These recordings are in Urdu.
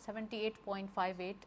78.58।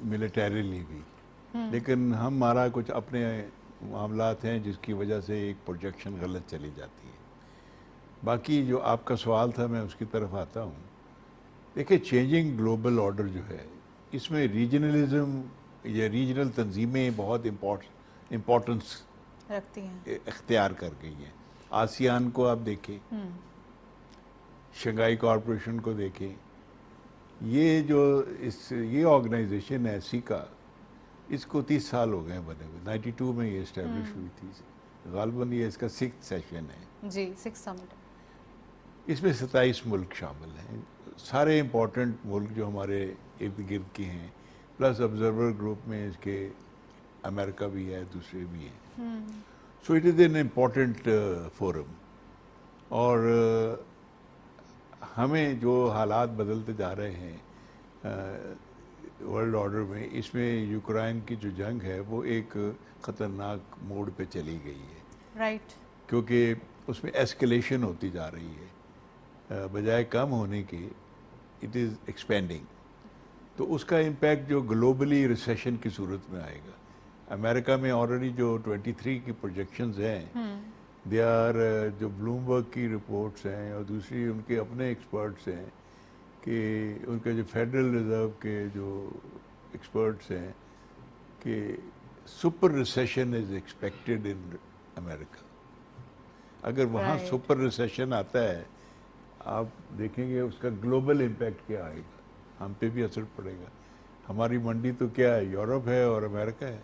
ملیٹریلی بھی، لیکن ہمارا کچھ اپنے معاملات ہیں جس کی وجہ سے ایک پروجیکشن غلط چلی جاتی ہے. باقی جو آپ کا سوال تھا میں اس کی طرف آتا ہوں. دیکھیں چینجنگ گلوبل آرڈر جو ہے اس میں ریجنلزم یا ریجنل تنظیمیں بہت امپورٹنس رکھتی ہیں. اختیار کر گئی ہیں. آسیان کو آپ دیکھیں، شنگھائی کارپوریشن کو دیکھیں، یہ جو یہ آرگنائزیشن ہے سیکا، اس کو 30 سال ہو گئے ہیں بنے ہوئے. 92 میں یہ اسٹیبلش ہوئی تھی. غالباً یہ اس کا 6th سیشن ہے. جی 6 سمٹ. اس میں 27 ملک شامل ہیں، سارے امپورٹنٹ ملک جو ہمارے ارد گرد کے ہیں، پلس آبزرور گروپ میں اس کے امریکہ بھی ہے، دوسرے بھی ہیں. So it is an important forum. اور ہمیں جو حالات بدلتے جا رہے ہیں ورلڈ آرڈر میں، اس میں یوکرائن کی جو جنگ ہے وہ ایک خطرناک موڑ پہ چلی گئی ہے. رائٹ. کیونکہ اس میں ایسکلیشن ہوتی جا رہی ہے بجائے کم ہونے کے. It is expanding. تو اس کا امپیکٹ جو گلوبلی ریسیشن کی صورت میں آئے گا. امریکہ میں آلریڈی جو 23 کی پروجیکشنز ہیں، دے آر جو بلومبرگ کی رپورٹس ہیں اور دوسری ان کے اپنے ایکسپرٹس ہیں کہ ان کے جو فیڈرل ریزرو کے جو ایکسپرٹس ہیں کہ super recession is expected in America. اگر وہاں سپر ریسیشن آتا ہے، آپ دیکھیں گے اس کا گلوبل امپیکٹ کیا آئے گا. ہم پہ بھی اثر پڑے گا. ہماری منڈی تو کیا ہے، یورپ ہے اور امریکہ ہے.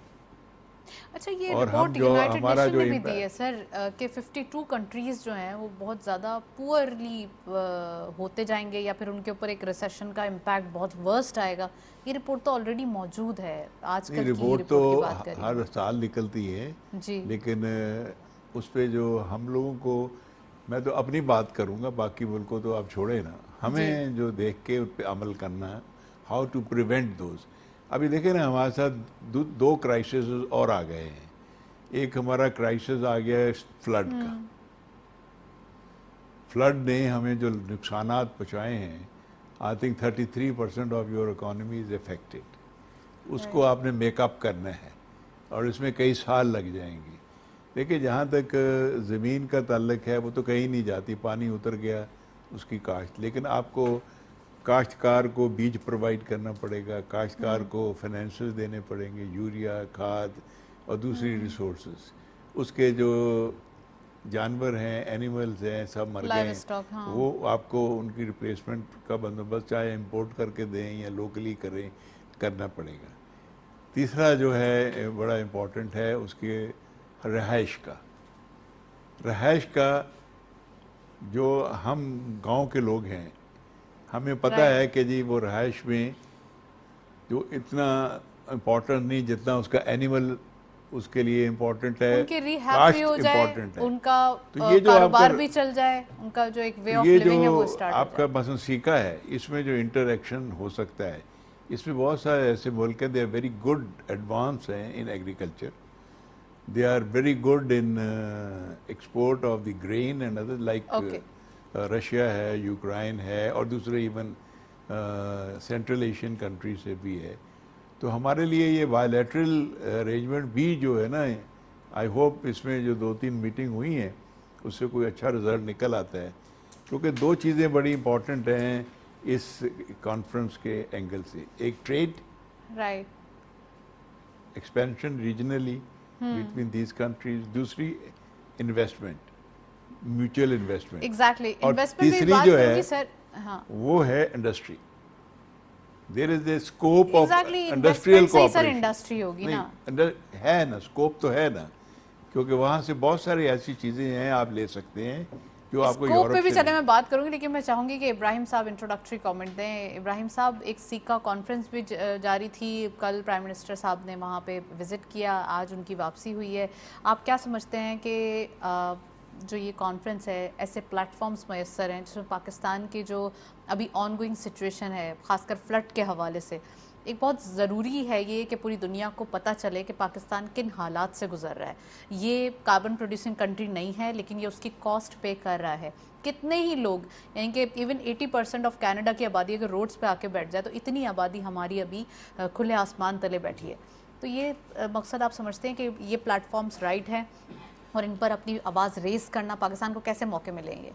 اچھا یہ رپورٹ یونائٹڈ نیشن نے بھی دی ہے سر کہ 52 کنٹریز جو ہیں وہ بہت زیادہ پورلی ہوتے جائیں گے یا پھر ان کے اوپر ایک ریسیشن کا امپیکٹ بہت ورسٹ آئے گا. یہ رپورٹ تو آلریڈی موجود ہے. آج کل کی رپورٹ کی بات کریں ہر سال نکلتی ہے جی، لیکن اس پہ جو ہم لوگوں کو، میں تو اپنی بات کروں گا، باقی ملکوں تو آپ چھوڑیں نا، ہمیں جو دیکھ کے اس پہ عمل کرنا، ہاؤ ٹو پریونٹ دوز. ابھی دیکھیں نا ہمارے ساتھ 2 کرائسس اور آ گئے ہیں. ایک ہمارا کرائسس آ گیا ہے فلڈ کا. فلڈ نے ہمیں جو نقصانات پہنچائے ہیں، I think 33% of your economy is affected. اس کو آپ نے میک اپ کرنا ہے اور اس میں کئی سال لگ جائیں گے. دیکھیں جہاں تک زمین کا تعلق ہے وہ تو کہیں نہیں جاتی، پانی اتر گیا اس کی کاشت. لیکن آپ کو کاشتکار کو بیج پرووائڈ کرنا پڑے گا، کاشتکار کو فائنینسز دینے پڑیں گے، یوریا، کھاد اور دوسری ریسورسز. اس کے جو جانور ہیں، اینیملز ہیں، سب مر گئے ہیں. وہ آپ کو ان کی ریپلیسمنٹ کا بندوبست چاہے امپورٹ کر کے دیں یا لوکلی کرنا پڑے گا. تیسرا جو ہے بڑا امپورٹنٹ ہے اس کے رہائش کا. رہائش کا جو ہم گاؤں کے لوگ ہیں، ہمیں پتہ ہے کہ جی وہ رہائش میں جو اتنا امپورٹنٹ نہیں جتنا اس کا اینیمل اس کے لیے امپورٹنٹ ہے، ان کی ریہیب بھی ہو جائے، ان کا کاروبار بھی چل جائے، ان کا جو ایک وے آف لیونگ ہے وہ اسٹارٹ ہو جائے. آپ کا مثلا سیکا ہے، اس میں جو انٹریکشن ہو سکتا ہے، اس میں بہت سارے ایسے ملک ہیں، they are very good advance ہیں in agriculture. They are very good in export of the grain and other, like Russia ہے، یوکرائن ہے اور دوسرے ایون سینٹرل ایشین کنٹری سے بھی ہے. تو ہمارے لیے یہ بائیلیٹرل ارینجمنٹ بھی جو ہے نا، آئی ہوپ اس میں جو 2-3 میٹنگ ہوئی ہیں اس سے کوئی اچھا رزلٹ نکل آتا ہے. کیونکہ 2 چیزیں بڑی امپورٹنٹ ہیں اس کانفرنس کے اینگل سے. ایک trade expansion regionally between these countries, دوسری انویسٹمنٹ، میوچل انویسٹمنٹ. ایگزیکٹلی. اور تیسری جو ہے وہ ہے industry. There is a scope of industrial cooperation. Industry ہوگی نا، ہے نا، اسکوپ تو ہے نا، کیونکہ وہاں سے بہت ساری ایسی چیزیں ہیں آپ لے سکتے ہیں جو آپ کو اسکوپ پہ بھی چلے میں بات کروں گی. لیکن میں چاہوں گی کہ ابراہیم صاحب انٹروڈکٹری کامنٹ دیں. ابراہیم صاحب، ایک سیکا کانفرنس بھی جاری تھی، کل پرائم منسٹر صاحب نے وہاں پہ وزٹ کیا، آج ان کی واپسی ہوئی ہے. آپ کیا سمجھتے ہیں کہ جو یہ کانفرنس ہے، ایسے پلیٹ فارمز میسر ہیں جس میں پاکستان کی جو ابھی آن گوئنگ سچویشن ہے، خاص کر فلڈ کے حوالے سے، ایک بہت ضروری ہے یہ کہ پوری دنیا کو پتہ چلے کہ پاکستان کن حالات سے گزر رہا ہے. یہ کاربن پروڈیوسنگ کنٹری نہیں ہے لیکن یہ اس کی کاسٹ پے کر رہا ہے. کتنے ہی لوگ, یعنی کہ ایون 80% آف کینیڈا کی آبادی اگر روڈز پہ آ کے بیٹھ جائے تو اتنی آبادی ہماری ابھی کھلے آسمان تلے بیٹھی ہے. تو یہ مقصد آپ سمجھتے ہیں کہ یہ پلیٹ فارمز رائٹ ہیں اور ان پر اپنی آواز ریز کرنا پاکستان کو کیسے موقع ملیں گے؟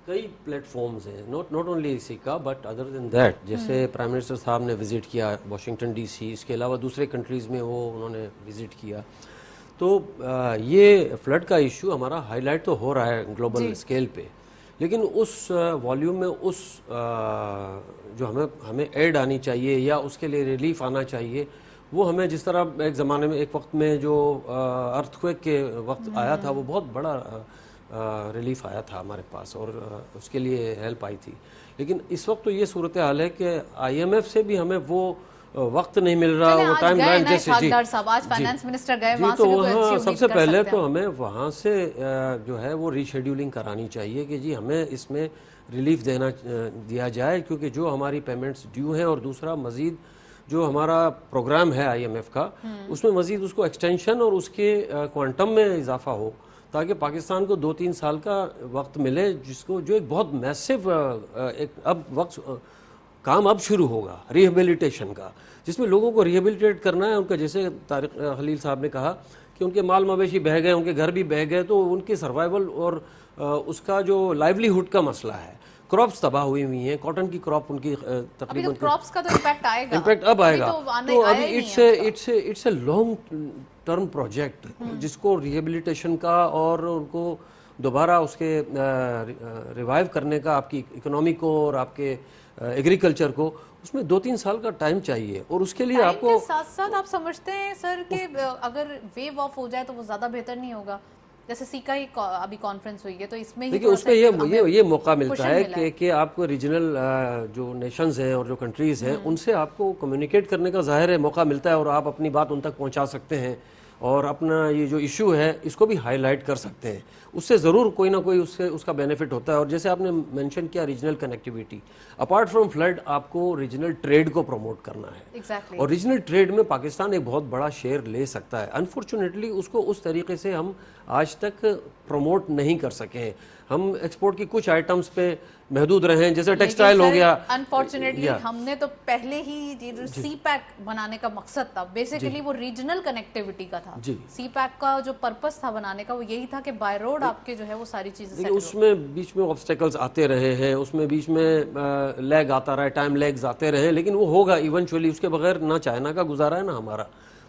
کئی پلیٹ فارمز ہیں, ناٹ اونلی اسی کا بٹ ادر دین دیٹ. جیسے پرائم منسٹر صاحب نے وزٹ کیا واشنگٹن ڈی سی, اس کے علاوہ دوسرے کنٹریز میں انہوں نے وزٹ کیا. تو یہ فلڈ کا ایشو ہمارا ہائی لائٹ تو ہو رہا ہے گلوبل اسکیل پہ, لیکن اس والیوم میں اس جو ہمیں ایڈ آنی چاہیے یا اس کے لیے ریلیف آنا چاہیے, وہ ہمیں جس طرح ایک زمانے میں ایک وقت میں جو ارتھ کویک کے وقت آیا تھا وہ بہت بڑا ریلیف آیا تھا ہمارے پاس اور اس کے لیے ہیلپ آئی تھی. لیکن اس وقت تو یہ صورتحال ہے کہ آئی ایم ایف سے بھی ہمیں وہ وقت نہیں مل رہا, وہ ٹائم لائن جیسے جی تو وہاں سب سے پہلے تو ہمیں وہاں سے جو ہے وہ ریشیڈیولنگ کرانی چاہیے کہ جی ہمیں اس میں ریلیف دیا جائے, کیونکہ جو ہماری پیمنٹس ڈیو ہیں, اور دوسرا مزید جو ہمارا پروگرام ہے آئی ایم ایف کا اس میں مزید اس کو ایکسٹینشن اور اس کے کوانٹم میں اضافہ ہو, تاکہ پاکستان کو 2-3 سال کا وقت ملے, جس کو جو ایک بہت میسو اب وقت کام اب شروع ہوگا ریہیبلیٹیشن کا, جس میں لوگوں کو ریہیبلیٹیٹ کرنا ہے. ان کا جیسے طارق خلیل صاحب نے کہا کہ ان کے مال مویشی بہہ گئے, ان کے گھر بھی بہہ گئے, تو ان کی سروائیول اور اس کا جو لائیولیہڈ کا مسئلہ ہے, کراپس تباہ ہوئی ہیں, کاٹن کی کراپ ان کی تقریباً کراپس کا تو امپیکٹ آئے گا, امپیکٹ اب آئے گا. تو ابھی it's a long term project جس کو ریہیبلیٹیشن کا اور ان کو دوبارہ اس کے ریوائیو کرنے کا, آپ کی اکنامی کو اور آپ کے ایگریکلچر کو, اس میں 2-3 سال کا ٹائم چاہیے. اور اس کے لیے آپ کو ساتھ ساتھ آپ سمجھتے ہیں سر کہ اگر ویو آف ہو جائے تو وہ زیادہ بہتر نہیں ہوگا؟ جیسے سیکا ہی ابھی کانفرنس ہوئی ہے تو اس میں دیکھیں اس میں یہ موقع ملتا ہے کہ آپ کو ریجنل جو نیشنز ہیں اور جو کنٹریز ہیں ان سے آپ کو کمیونیکیٹ کرنے کا ظاہر ہے موقع ملتا ہے, اور آپ اپنی بات ان تک پہنچا سکتے ہیں اور اپنا یہ جو ایشو ہے اس کو بھی ہائی لائٹ کر سکتے ہیں. اس سے ضرور کوئی نہ کوئی اس کا بینیفٹ ہوتا ہے. اور جیسے آپ نے مینشن کیا regional connectivity, apart from flood آپ کو ریجنل ٹریڈ کو پروموٹ کرنا ہے, اور ریجنل ٹریڈ میں پاکستان ایک بہت بڑا شیئر لے سکتا ہے. انفارچونیٹلی اس کو اس طریقے سے ہم آج تک پروموٹ نہیں کر سکے ہیں. ہم ایکسپورٹ کی کچھ آئٹمز پہ محدود رہے ہیں, جیسے ٹیکسٹائل ہو گیا. انفارچونیٹلی ہم نے تو پہلے ہی سی پیک بنانے کا مقصد تھا, بیسیکلی وہ ریجنل کنیکٹیویٹی کا تھا. سی پیک کا جو پرپس تھا بنانے کا وہ یہی تھا کہ بائی روڈ آپ کے جو ہے وہ ساری چیزیں سیٹل ہو. اس میں بیچ میں آبسٹیکلز آتے رہے ہیں, اس میں بیچ میں لیگ آتا رہا ہے, ٹائم لیگز آتے رہے, لیکن وہ ہوگا ایونچولی. اس کے بغیر نہ چائنا کا گزارا ہے نہ ہمارا,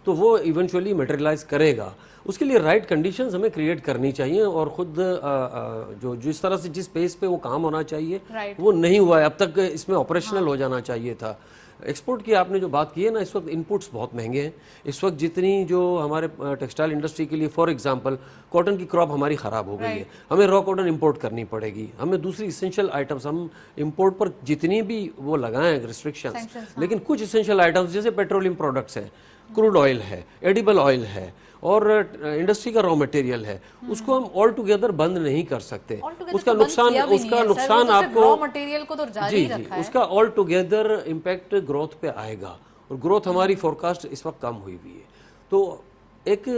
تو وہ ایونچولی میٹریلائز کرے گا. اس کے لیے رائٹ کنڈیشنز ہمیں کریٹ کرنی چاہیے, اور خود جو جس طرح سے جس پیس پہ وہ کام ہونا چاہیے وہ نہیں ہوا ہے اب تک. اس میں آپریشنل ہو جانا چاہیے تھا. ایکسپورٹ کی آپ نے جو بات کی ہے نا, اس وقت انپٹس بہت مہنگے ہیں. اس وقت جتنی جو ہمارے ٹیکسٹائل انڈسٹری کے لیے فار ایگزامپل کاٹن کی کراپ ہماری خراب ہو گئی ہے, ہمیں را کاٹن امپورٹ کرنی پڑے گی. ہمیں دوسری اسینشیل آئٹمس, ہم امپورٹ پر جتنی بھی وہ لگائیں ریسٹرکشنز, لیکن کچھ اسینشیل آئٹمس جیسے پیٹرولیم پروڈکٹس ہیں, کروڈ آئل ہے, ایڈیبل آئل ہے, اور انڈسٹری کا را مٹیریل ہے, اس کو ہم آل ٹوگیدر بند نہیں کر سکتے. اس کا نقصان آپ کو جی اس کا آل ٹوگیدر امپیکٹ گروتھ پہ آئے گا, اور گروتھ ہماری فورکاسٹ اس وقت کم ہوئی ہوئی ہے. تو ایک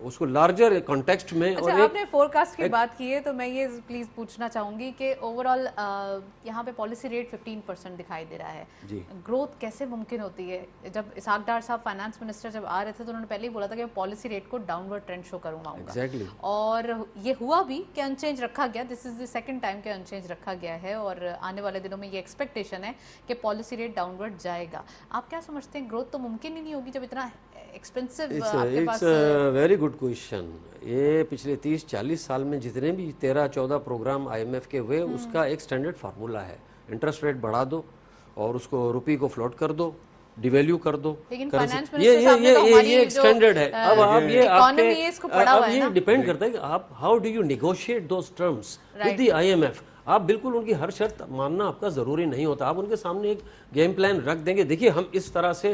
اس کو لارجر کانٹیکسٹ میں. اچھا, آپ نے فور کاسٹ کی بات کی ہے تو میں یہ پلیز پوچھنا چاہوں گی کہ اوور آل یہاں پہ پالیسی ریٹ 15% دکھائی دے رہا ہے. گروتھ کیسے ممکن ہوتی ہے؟ جب اسحاق ڈار صاحب فائنانس منسٹر جب آ رہے تھے تو انہوں نے پہلے ہی بولا تھا کہ میں پالیسی ریٹ کو ڈاؤن ورڈ ٹرینڈ شو کروں گا, اور یہ ہوا بھی کہ ان چینج رکھا گیا. دس از دی سیکنڈ ٹائم کہ ان چینج رکھا گیا ہے, اور آنے والے دنوں میں یہ ایکسپیکٹیشن ہے کہ پالیسی ریٹ ڈاؤن ورڈ جائے گا. آپ کیا سمجھتے ہیں, گروتھ تو ممکن ہی نہیں ہوگی جب اتنا ایکسپینسو آپ کے پاس؟ Very good question. یہ پچھلے 30-40 سال میں جتنے بھی 13-14 پروگرام آئی ایم ایف کے ہوئے, اس کا ایک سٹینڈرڈ فارمولا ہے, انٹرسٹ ریٹ بڑھا دو اور اس کو روپی کو فلوٹ کر دو, ڈیویلیو کر دو. یہ ایکسٹینڈرڈ ہے. اب آپ یہ ڈیپینڈ کرتا ہے کہ آپ how do you negotiate those terms with the I M F. آپ بالکل ان کی ہر شرط ماننا آپ کا ضروری نہیں ہوتا. آپ ان کے سامنے ایک گیم پلان رکھ دیں گے, دیکھیے ہم اس طرح سے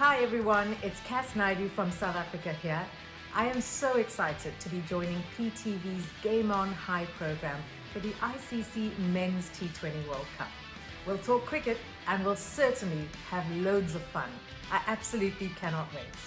Hi everyone, it's Cass Naidu from South Africa here. I am so excited to be joining PTV's Game On High program for the ICC Men's T20 World Cup. We'll talk cricket and we'll certainly have loads of fun. I absolutely cannot wait.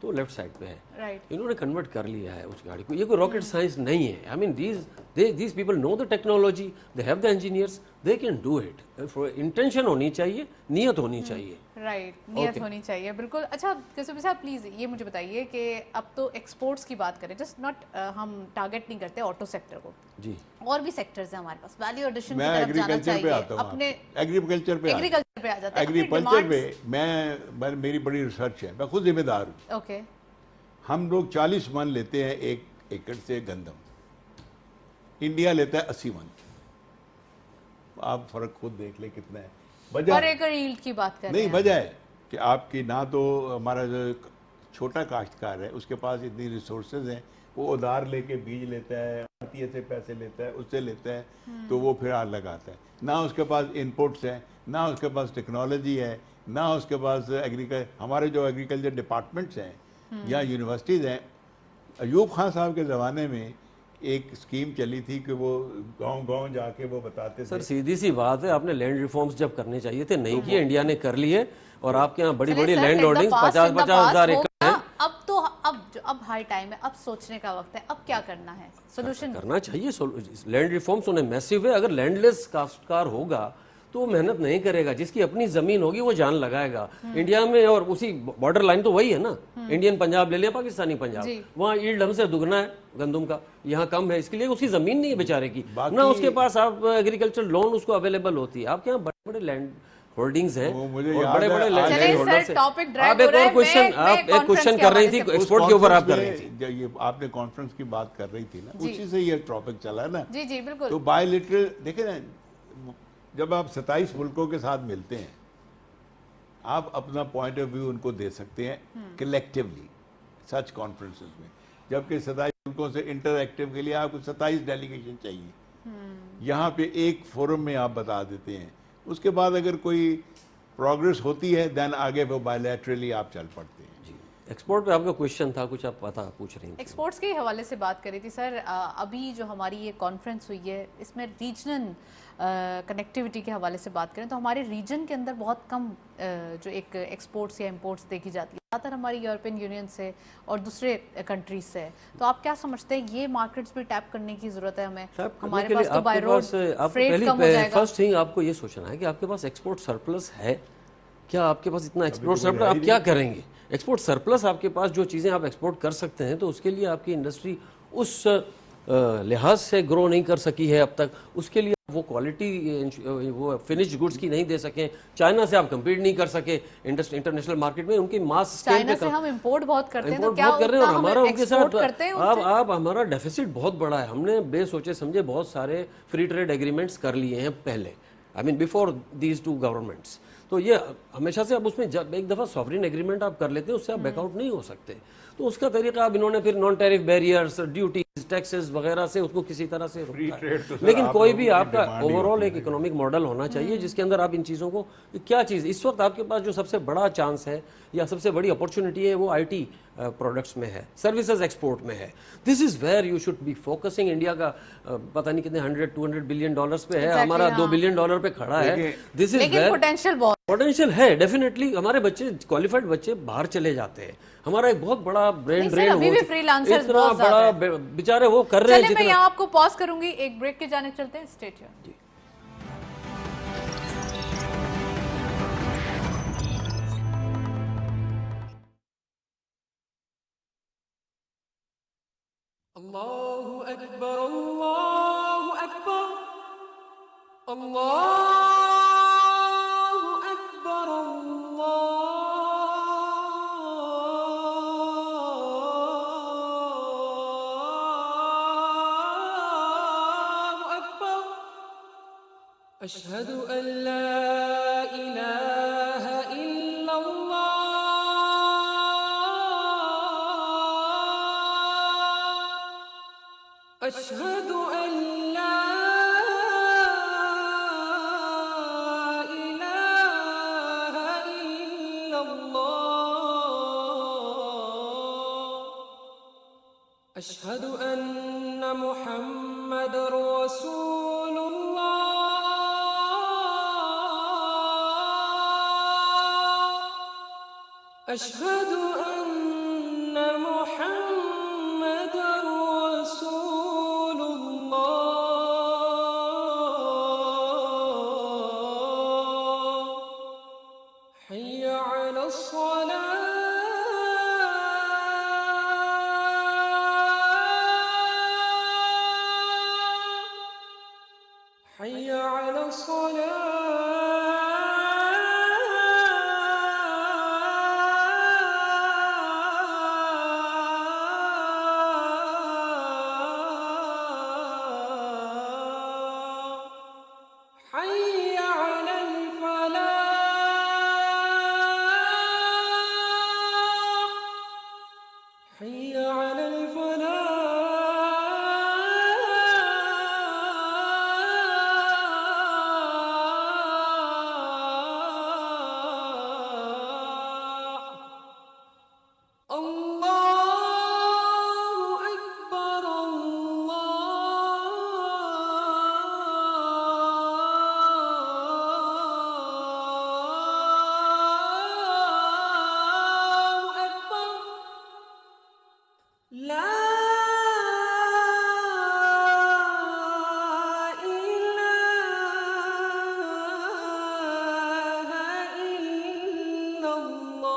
تو لیفٹ سائڈ پہ ہے. رائٹ. انہوں نے کنورٹ کر لیا ہے اس گاڑی کو. یہ کوئی راکٹ سائنس نہیں ہے. I mean these people know the technology, they have the engineers, they can do it. Intention ہونی چاہیے, نیت ہونی چاہیے. رائٹ, نیت ہونی چاہیے, بالکل. اچھا قاسمی صاحب پلیز یہ مجھے بتائیے کہ اب تو ایکسپورٹس کی بات کریں, جسٹ ناٹ ہم ٹارگیٹ نہیں کرتے آٹو سیکٹر کو, جی اور بھی سیکٹرز ہیں ہمارے پاس. ویلیو ایڈیشن کی میں طرف جانا چاہیے اپنے ایگریکلچر پہ آ جاتا ہے. ایگریکلچر پہ میں میری بڑی ریسرچ ہے, میں خود ذمہ دار ہوں. اوکے. ہم لوگ 40 من لیتے ہیں 1 ایکڑ سے گندم, انڈیا لیتا ہے 80 من. آپ فرق خود دیکھ لیں کتنا ہے. وجہ پر ایکڑ ایلڈ کی بات کر رہے نہیں, ہیں. وجہ ہے کہ آپ کی نہ تو ہمارا جو چھوٹا کاشتکار ہے اس کے پاس اتنی ریسورسز ہیں, وہ ادھار لے کے بیج لیتا ہے, آرٹی سے پیسے لیتا ہے, اس سے لیتا ہے, تو وہ پھر آگ لگاتا ہے. نہ اس کے پاس انپوٹس ہیں, نہ اس کے پاس ٹیکنالوجی ہے, نہ اس کے پاس ہمارے جو ایگریکلچر ڈپارٹمنٹس ہیں یا یونیورسٹیز ہیں. ایوب خان صاحب کے زمانے میں ایک اسکیم چلی تھی کہ وہ گاؤں گاؤں جا کے وہ بتاتے تھے. سر سیدھی سی بات ہے, آپ نے لینڈ ریفارمز جب کرنے چاہیے تھے نہیں کیے, انڈیا نے کر لیے, اور آپ کے یہاں بڑی بڑی لینڈ ہولڈنگز 50,000 ایکڑ ہیں. اب تو اب ہائی ٹائم ہے, اب سوچنے کا وقت ہے, اب کیا کرنا ہے, سولوشن کرنا چاہیے. لینڈ ریفارمز انہیں میسو ہے. اگر لینڈ لیس کاشتکار ہوگا تو وہ محنت نہیں کرے گا. جس کی اپنی زمین ہوگی وہ جان لگائے گا. انڈیا میں اور اسی بارڈر لائن تو وہی ہے نا, انڈین پنجاب لے لیا, پاکستانی پنجاب, وہاں ایلڈ ہم سے دگنا ہے گندم کا, یہاں کم ہے. اس کے لیے اس کی زمین نہیں ہے بیچارے کی, نہ اس کے پاس آپ ایگریکلچر لون اس کو اویلیبل ہوتی ہے. آپ کے یہاں بڑے بڑے لینڈ ہولڈنگز ہیں, بڑے بڑے لینڈ ہولڈرز ہیں. آپ ایک کوشچن کر رہی تھی ایکسپورٹ کے اوپر, آپ کر رہی تھی. آپ نے کانفرنس کی بات کر رہی تھی نا, اسی سے یہ ٹاپک چلا ہے نا. جی جی بالکل. تو بائی لیٹرل دیکھیں نا, جب آپ 27 ملکوں کے ساتھ ملتے ہیں, آپ اپنا پوائنٹ آف ویو ان کو دے سکتے ہیں کلیکٹیولی سچ کانفرنسز میں. جبکہ 27 ملکوں سے انٹر ایکٹیو کے لیے آپ کو 27 ڈیلیگیشن چاہیے. یہاں پہ ایک فورم میں آپ بتا دیتے ہیں, اس کے بعد اگر کوئی پروگرس ہوتی ہے دین آگے وہ بائیلیٹرلی آپ چل پڑتے ہیں. جی ایکسپورٹ پہ آپ کا کوشچن تھا, کچھ آپ پوچھ رہی ہیں. ایکسپورٹس کے حوالے سے بات کری تھی سر. ابھی جو ہماری یہ کانفرنس ہوئی ہے اس میں ریجنل کنیکٹیوٹی کے حوالے سے بات کریں تو ہمارے ریجن کے اندر بہت کم جو ایک ایکسپورٹس یا امپورٹس دیکھی جاتی ہے, زیادہ تر ہماری یورپین یونین سے اور دوسرے کنٹریز سے. تو آپ کیا سمجھتے ہیں یہ مارکیٹس بھی ٹیپ کرنے کی ضرورت ہے ہمیں؟ ہمارے پاس تو بائی روڈ فریٹ کم ہو جائے گا. فرسٹ تھنگ آپ کو یہ سوچنا ہے کہ آپ کے پاس ایکسپورٹ سرپلس ہے کیا. آپ کے پاس اتنا ایکسپورٹ سرپلس, آپ کیا کریں گے؟ ایکسپورٹ سرپلس آپ کے پاس جو چیزیں آپ ایکسپورٹ کر سکتے ہیں, تو اس کے لیے آپ کی انڈسٹری اس لحاظ سے گرو نہیں کر سکی ہے اب تک. اس کے لیے وہ کوالٹی وہ فنشڈ گڈس کی نہیں دے سکیں. چائنا سے آپ کمپیٹ نہیں کر سکے انٹرنیشنل مارکیٹ میں. ان کی ماس اسکیل چائنا سے ہم امپورٹ بہت کرتے ہیں, تو کیا کر رہے ہیں, اور ہمارا ان کے ساتھ کرتے ہیں. آپ ہمارا ڈیفیسٹ بہت بڑا ہے. ہم نے بے سوچے سمجھے بہت سارے فری ٹریڈ ایگریمنٹس کر لیے ہیں پہلے, آئی مین بیفور دیز ٹو گورنمنٹس. تو یہ ہمیشہ سے اب اس میں جب ایک دفعہ سوورین ایگریمنٹ آپ کر لیتے ہیں, اس سے آپ بیک آؤٹ نہیں ہو سکتے. تو اس کا طریقہ اب انہوں نے پھر non tariff barriers, duties, taxes وغیرہ سے اس کو کسی طرح سے لیکن کوئی بھی آپ کا اوور آل ایک اکنامک ماڈل ہونا چاہیے جس کے اندر آپ ان چیزوں کو, کیا چیز اس وقت آپ کے پاس جو سب سے بڑا چانس ہے یا سب سے بڑی اپرچونٹی ہے وہ آئی ٹی پروڈکٹس میں ہے, سروسز ایکسپورٹ میں ہے. This is where you should be focusing. India کا پتہ نہیں کتنے 100-200 بلین ڈالرز پہ ہے, ہمارا $2 بلین پہ کھڑا ہے. دس از ویئر پوٹینشیل ہے. ڈیفینیٹلی ہمارے بچے کوالیفائڈ بچے باہر چلے جاتے ہیں. ہمارا ایک بہت بڑا برین ڈرین اتنا بڑا بیچارے وہ کر رہے ہیں. میں یہاں آپ کو پاز کروں گی, ایک بریک کی جانب چلتے ہیں. Stay tune. اللہ اکبر اللہ اکبر اللہ اکبر اللہ اکبر. اشہد ان لا الہ الا اللہ اشہد ان لا الہ الا اللہ اشہد ان محمد رسول اللہ اشہد ان على الصلاة حي على الفلاح حي على الفلاح الله أكبر الله أكبر لا إله إلا الله.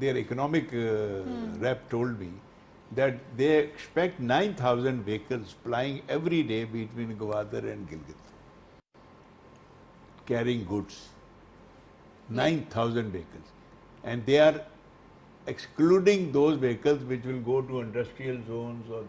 their economic rep told me that they expect 9,000 vehicles flying every day between Gwadar and Gilgit, carrying goods. 9,000 vehicles, and they are excluding those vehicles which will go to industrial zones or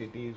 cities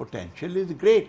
potential is great,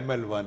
ML1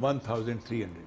1,300।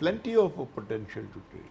plenty of potential to trade.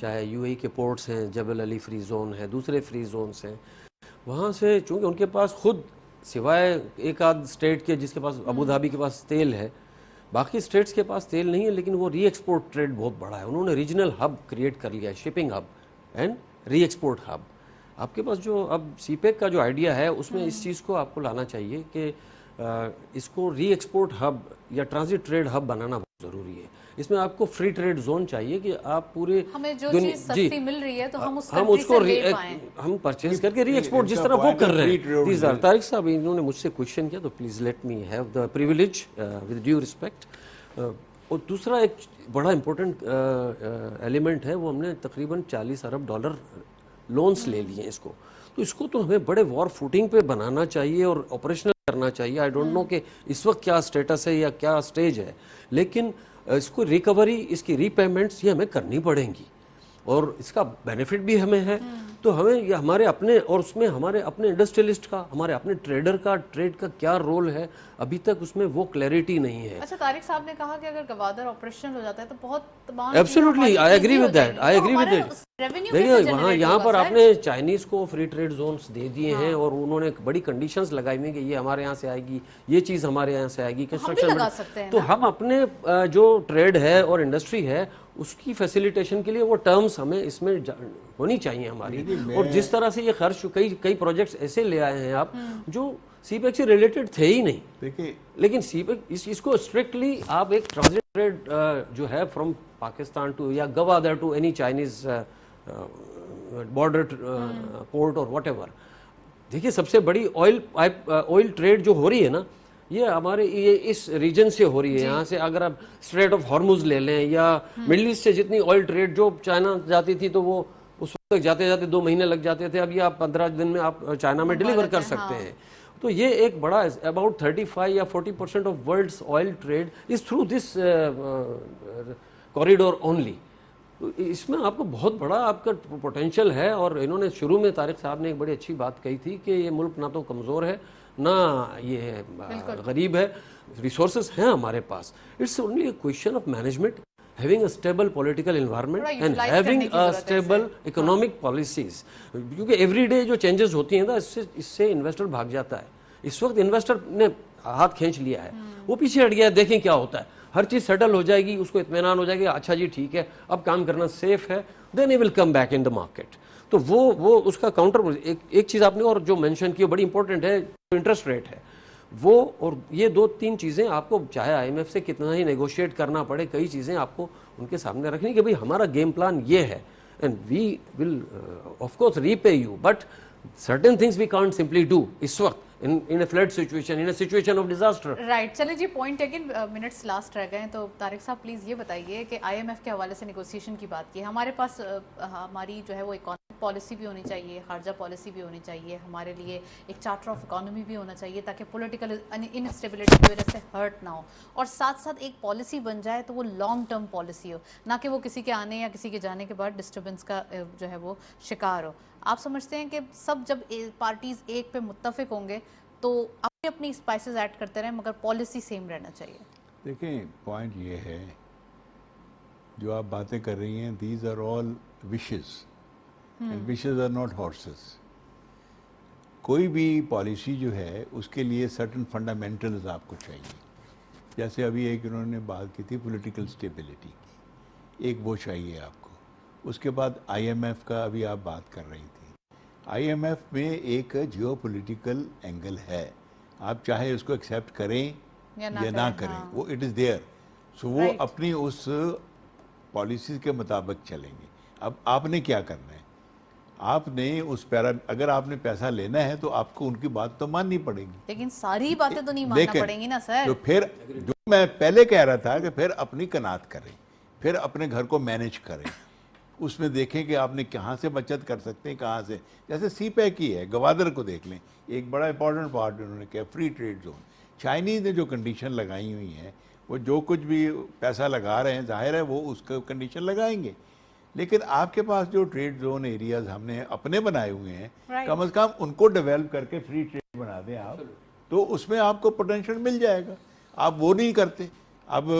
چاہے UAE کے پورٹس ہیں, جبل علی فری زون ہے, دوسرے فری زونس ہیں, وہاں سے چونکہ ان کے پاس خود سوائے ایک آدھ اسٹیٹ کے جس کے پاس ابو دھابی کے پاس تیل ہے, باقی اسٹیٹس کے پاس تیل نہیں ہے, لیکن وہ ری ایکسپورٹ ٹریڈ بہت بڑا ہے. انہوں نے ریجنل ہب کریٹ کر لیا ہے, shipping hub and re export hub. آپ کے پاس جو اب سی پیک کا جو آئیڈیا ہے اس میں اس چیز کو آپ کو لانا چاہیے کہ اس کو ری ایکسپورٹ ہب یا ٹرانزٹ ٹریڈ ہب بنانا بہت ضروری ہے. اس میں آپ کو فری ٹریڈ زون چاہیے کہ آپ پورے ہمیں جو چیز سستی مل رہی ہے تو ہم اس کو ہم پرچیز کر کے ری ایکسپورٹ جس طرح وہ کر رہے ہیں. طارق صاحب انہوں نے مجھ سے کوشچن کیا تو please let me have the privilege with due respect. اور دوسرا ایک بڑا امپورٹنٹ ایلیمنٹ ہے, وہ ہم نے تقریباً $40 ارب لونس لے لیے ہیں اس کو. تو اس کو تو ہمیں بڑے وار فوٹنگ پہ بنانا چاہیے اور آپریشنل کرنا چاہیے. آئی ڈونٹ نو کہ اس وقت کیا اسٹیٹس ہے یا کیا اسٹیج ہے, لیکن اس کو ریکوری, اس کی ری پیمنٹس یہ ہمیں کرنی پڑیں گی اور اس کا بینیفٹ بھی ہمیں ہے. تو ہمیں یہ ہمارے اپنے اور اس میں ہمارے اپنے انڈسٹریلسٹ کا, ہمارے اپنے ٹریڈر کا, ٹریڈ کا کیا رول ہے, ابھی تک اس میں وہ کلیئرٹی نہیں ہے. اچھا, طارق صاحب نے کہا کہ اگر گوادر آپریشنل ہو جاتا ہے تو بہت تمام absolutely I agree with that, I agree with that. دیکھیے وہاں یہاں پر آپ نے چائنیز کو فری ٹریڈ زونس دے دیے ہیں اور انہوں نے بڑی کنڈیشنز لگائی ہوئی کہ یہ ہمارے یہاں سے آئے گی, یہ چیز ہمارے یہاں سے آئے گی کنسٹرکشن میں. تو ہم اپنے جو ٹریڈ ہے اور انڈسٹری ہے اس کی فیسیلیٹیشن کے لیے وہ ٹرمز ہمیں اس میں ہونی چاہیے ہماری. اور جس طرح سے یہ خرچ کئی پروجیکٹس ایسے لے آئے ہیں آپ جو سی پیک سے ریلیٹڈ تھے ہی نہیں, دیکھیں لیکن سی پیک اس کو اسٹرکٹلی آپ ایک ٹرانزٹ ٹریڈ جو ہے فرام پاکستان ٹو یا Gwadar to any Chinese border port اور واٹ ایور. دیکھیے سب سے بڑی آئل ٹریڈ جو ہو رہی ہے نا, یہ ہمارے یہ اس ریجن سے ہو رہی ہے. یہاں سے اگر آپ اسٹریٹ آف ہارموز لے لیں یا مڈل ایسٹ سے جتنی آئل ٹریڈ جو چائنا جاتی تھی تو وہ اس وقت تک جاتے جاتے 2 مہینے لگ جاتے تھے, اب یہ آپ 15 دن میں آپ چائنا میں ڈیلیور کر سکتے ہیں. تو یہ ایک بڑا اباؤٹ 35 یا 40% of world's oil trade is through this corridor only. اس میں آپ کو بہت بڑا آپ کا پوٹینشیل ہے. اور انہوں نے شروع میں طارق صاحب نے ایک بڑی اچھی بات کہی تھی کہ یہ ملک نہ تو کمزور ہے نہ یہ غریب ہے, ریسورسز ہیں ہمارے پاس. It's only a question of management, having a stable political environment and having a stable economic policies. کیونکہ ایوری ڈے جو چینجز ہوتی ہیں نا اس سے انویسٹر بھاگ جاتا ہے. اس وقت انویسٹر نے ہاتھ کھینچ لیا ہے, وہ پیچھے ہٹ گیا ہے, دیکھیں کیا ہوتا ہے, ہر چیز سیٹل ہو جائے گی, اس کو اطمینان ہو جائے گا, اچھا جی ٹھیک ہے اب کام کرنا سیف ہے, دین he will come back in the market. تو وہ اس کا کاؤنٹر ایک چیز آپ نے اور جو مینشن کی بڑی امپورٹنٹ ہے, جو انٹرسٹ ریٹ ہے وہ, اور یہ 2-3 چیزیں آپ کو چاہے IMF سے کتنا ہی نیگوشیٹ کرنا پڑے, کئی چیزیں آپ کو ان کے سامنے رکھنی کہ بھئی ہمارا گیم پلان یہ ہے and we will of course repay you, but certain things we can't simply do اس وقت in a flood situation, in a situation of disaster. Right. چلیں جی, پوائنٹ ٹیکن, منٹس لاسٹ رہ گئے ہیں. تو طارق صاحب پلیز یہ بتائیے کہ IMF کے حوالے سے نیگوسیشن کی بات کی, ہمارے پاس ہماری جو ہے وہ اکانومک پالیسی بھی ہونی چاہیے, خارجہ پالیسی بھی ہونی چاہیے, ہمارے لیے ایک چارٹر آف اکانومی بھی ہونا چاہیے تاکہ پولیٹیکل انسٹیبلٹی کی وجہ سے ہرٹ نہ ہو, اور ساتھ ساتھ ایک پالیسی بن جائے تو وہ لانگ ٹرم پالیسی ہو, نہ کہ وہ کسی کے آنے یا کسی کے جانے کے بعد ڈسٹربنس کا جو ہے وہ شکار ہو. آپ سمجھتے ہیں کہ سب جب پارٹیز ایک پہ متفق ہوں گے تو اپنی اپنی اسپائسز ایڈ کرتے رہیں مگر پالیسی سیم رہنا چاہیے؟ دیکھیں پوائنٹ یہ ہے, جو آپ باتیں کر رہی ہیں, these are all wishes and wishes are not horses. کوئی بھی پالیسی جو ہے اس کے لیے سرٹن فنڈامنٹلز آپ کو چاہیے. جیسے ابھی ایک انہوں نے بات کی تھی پولیٹیکل اسٹیبلٹی کی, ایک وہ چاہیے آپ کو. اس کے بعد IMF کا ابھی آپ بات کر رہی تھی. IMF میں ایک جیو پولیٹیکل اینگل ہے, آپ چاہے اس کو ایکسیپٹ کریں یا نہ کریں, وہ اٹ از دیئر. سو وہ اپنی اس پالیسیز کے مطابق چلیں گے. اب آپ نے کیا کرنا ہے, آپ نے اس اگر آپ نے پیسہ لینا ہے تو آپ کو ان کی بات تو ماننی پڑے گی, لیکن ساری باتیں تو نہیں ماننا پڑیں گی نا سر. تو پھر جو میں پہلے کہہ رہا تھا کہ پھر اپنی قناعت کریں, پھر اپنے گھر کو مینیج کریں, اس میں دیکھیں کہ آپ نے کہاں سے بچت کر سکتے ہیں, کہاں سے. جیسے سی پیک ہی ہے, گوادر کو دیکھ لیں, ایک بڑا امپورٹنٹ پارٹ انہوں نے کہا فری ٹریڈ زون. چائنیز نے جو کنڈیشن لگائی ہوئی ہیں, وہ جو کچھ بھی پیسہ لگا رہے ہیں ظاہر ہے وہ اس کا کنڈیشن لگائیں گے, لیکن آپ کے پاس جو ٹریڈ زون ایریاز ہم نے اپنے بنائے ہوئے ہیں, کم از کم ان کو ڈیولپ کر کے فری ٹریڈ بنا دیں آپ, تو اس میں آپ کو پوٹینشیل مل جائے گا. آپ وہ نہیں کرتے. اب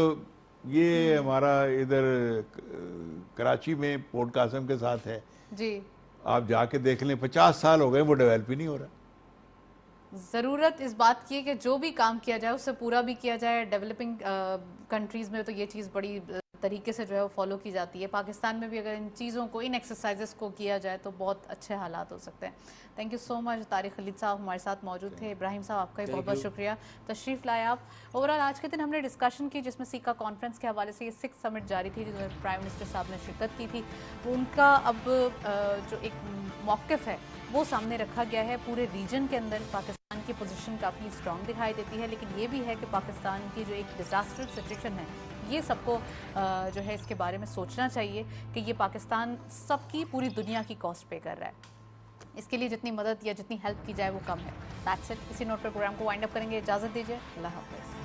یہ ہمارا ادھر کراچی میں پورٹ قاسم کے ساتھ ہے, جی آپ جا کے دیکھ لیں 50 سال ہو گئے وہ ڈیولپ ہی نہیں ہو رہا. ضرورت اس بات کی ہے کہ جو بھی کام کیا جائے اس سے پورا بھی کیا جائے. ڈیولپنگ کنٹریز میں تو یہ چیز بڑی طریقے سے جو ہے وہ فالو کی جاتی ہے. پاکستان میں بھی اگر ان چیزوں کو, ان ایکسرسائزز کو کیا جائے تو بہت اچھے حالات ہو سکتے ہیں. تھینک یو سو مچ. طارق خلید صاحب ہمارے ساتھ موجود تھے. ابراہیم صاحب آپ کا بھی بہت بہت شکریہ, تشریف لائے آپ. اوورآل آج کے دن ہم نے ڈسکشن کی جس میں سیکا کانفرنس کے حوالے سے یہ 6 سمٹ جاری تھی جس میں پرائم منسٹر صاحب نے شرکت کی تھی. ان کا اب جو ایک موقف ہے وہ سامنے رکھا گیا ہے. پورے ریجن کے اندر پاکستان کی پوزیشن کافی اسٹرانگ دکھائی دیتی ہے, لیکن یہ بھی ہے کہ پاکستان کی جو ایک ڈیزاسٹر سچویشن ہے یہ سب کو جو ہے اس کے بارے میں سوچنا چاہیے کہ یہ پاکستان سب کی, پوری دنیا کی کاسٹ پے کر رہا ہے. اس کے لیے جتنی مدد یا جتنی ہیلپ کی جائے وہ کم ہے. That's it. اسی نوٹ پر پروگرام کو وائنڈ اپ کریں گے. اجازت دیجیے. اللہ حافظ.